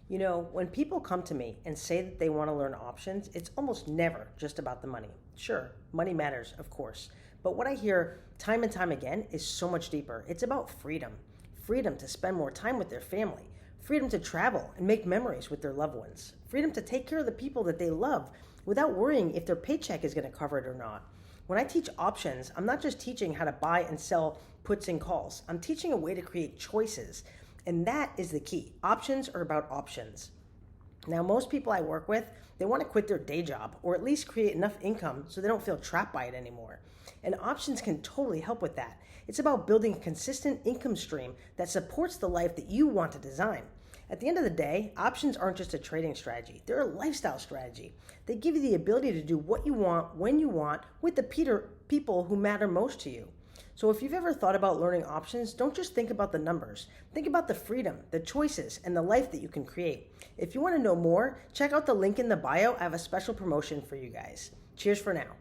When people come to me and say that they want to learn options, it's almost never just about the money. Sure, money matters, of course. But what I hear time and time again is so much deeper. It's about freedom freedom to spend more time with their family, freedom to travel and make memories with their loved ones, freedom to take care of the people that they love without worrying if their paycheck is going to cover it or not. When I teach options, I'm not just teaching how to buy and sell puts and calls. I'm teaching a way to create choices. And that is the key. Options are about options. Now, most people I work with, they want to quit their day job or at least create enough income so they don't feel trapped by it anymore. And options can totally help with that. It's about building a consistent income stream that supports the life that you want to design. At the end of the day, options aren't just a trading strategy, they're a lifestyle strategy. They give you the ability to do what you want, when you want, with the people who matter most to you. So if you've ever thought about learning options, don't just think about the numbers. Think about the freedom, the choices, and the life that you can create. If you want to know more, check out the link in the bio. I have a special promotion for you guys. Cheers for now.